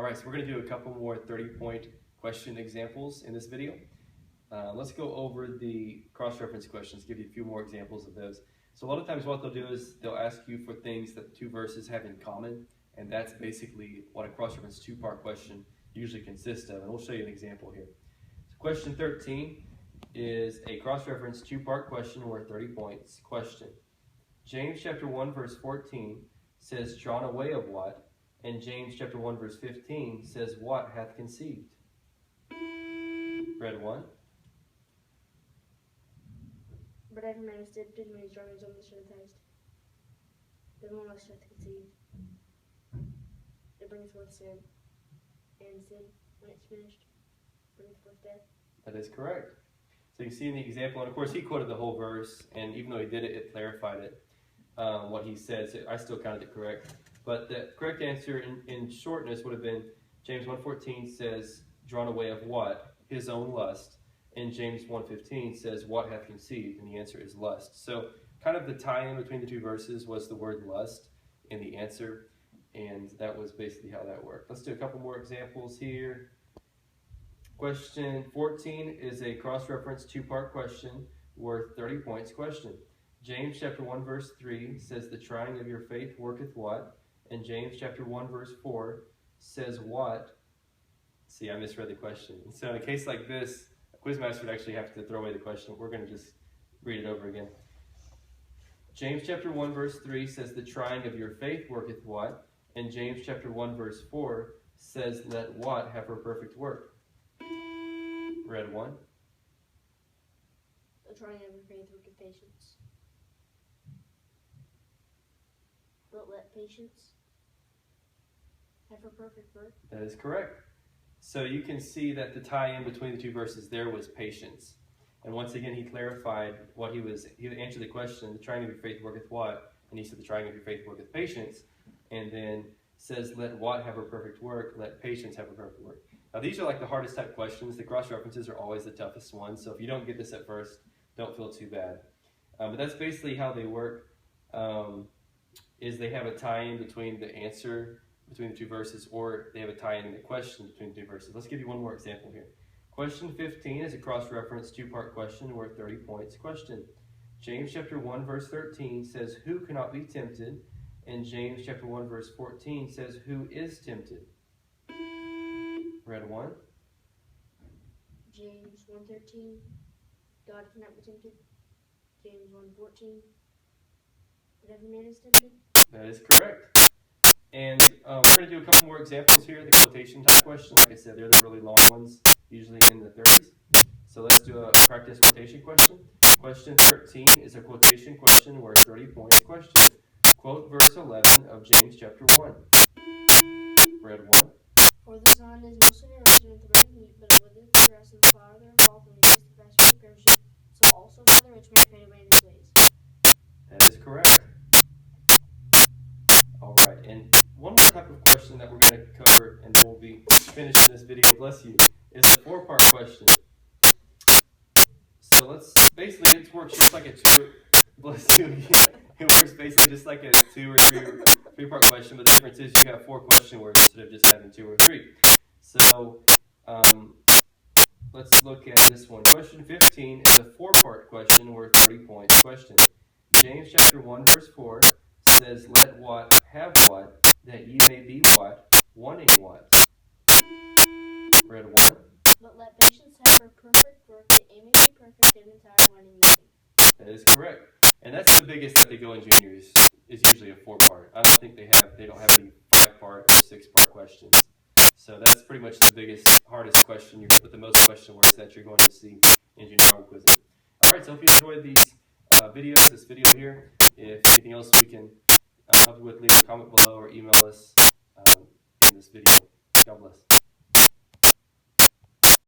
All right, so we're going to do a couple more 30-point question examples in this video. Let's go over the cross-reference questions, give you a few more examples of those. So a lot of times what they'll do is they'll ask you for things that the two verses have in common, and that's basically what a cross-reference two-part question usually consists of, and we'll show you an example here. So question 13 is a cross-reference two-part question worth 30 points. Question: James chapter 1 verse 14 says, "Drawn away of what?" And James chapter 1 verse 15 says, "What hath conceived?" Read one. But every man is tempted when he's drawn his own mission enticed. Then one else hath conceived. It brings forth sin. And sin, when it's finished, brings forth death. That is correct. So you can see in the example, and of course he quoted the whole verse, and even though he did it, it clarified it, what he said. So I still counted it correct. But the correct answer in shortness would have been James 1:14 says, "Drawn away of what? His own lust." And James 1:15 says, "What hath conceived?" And the answer is lust. So kind of the tie-in between the two verses was the word lust in the answer. And that was basically how that worked. Let's do a couple more examples here. Question 14 is a cross-reference two-part question worth 30 points. Question: James chapter 1 verse 3 says, "The trying of your faith worketh what?" And James chapter 1 verse 4 says, "What?" See, I misread the question. So in a case like this, a quizmaster would actually have to throw away the question. We're going to just read it over again. James chapter 1 verse 3 says, "The trying of your faith worketh what?" And James chapter 1 verse 4 says, "Let what have her perfect work?" Read one. The trying of your faith worketh patience. But let patience have her perfect work. That is correct. So you can see that the tie-in between the two verses there was patience. And once again, he clarified what he answered the question, "The trying of your faith worketh what?" And he said, "The trying of your faith worketh patience." And then says, "Let what have her perfect work? Let patience have her perfect work." Now these are like the hardest type questions. The cross-references are always the toughest ones. So if you don't get this at first, don't feel too bad. But that's basically how they work, is they have a tie-in between the answer between the two verses, or they have a tie-in in the question between the two verses. Let's give you one more example here. Question 15 is a cross-reference two-part question worth 30 points. Question: James chapter 1 verse 13 says, "Who cannot be tempted?" And James chapter 1 verse 14 says, "Who is tempted?" Read one. James 1:13, God cannot be tempted. James 1:14, but every man is tempted. That is correct. And we're going to do a couple more examples here. The quotation type question, like I said, they're the really long ones, usually in the 30s. So let's do a practice quotation question. Question 13 is a quotation question worth 30 points. Question: Quote verse 11 of James chapter 1. Read one. For the sun is no sooner risen with the red heat, but it withers the grass and the flower thereof fall from the face of grass for perishing. So also shall the rich man fade away in his ways. That is correct. All right, and one more type of question that we're going to cover, and we'll be finishing this video, bless you, is a four-part question. So it works just like a bless you again. It works basically just like a two or three-part question, but the difference is you have four question words instead of just having two or three. So let's look at this one. Question 15 is a four-part question worth 30 points. Question: James chapter 1 verse 4 says, "Let what have what, that ye may be what, wanting what." Read one. But let patience have her perfect work, that ye may be perfect and entire, wanting nothing. That is correct. And that's the biggest that they go in juniors, is usually a four-part. I don't think they don't have any five-part or six-part questions. So that's pretty much the biggest, hardest question with the most question words that you're going to see in junior quizzing. All right, so hope you enjoyed these this video here.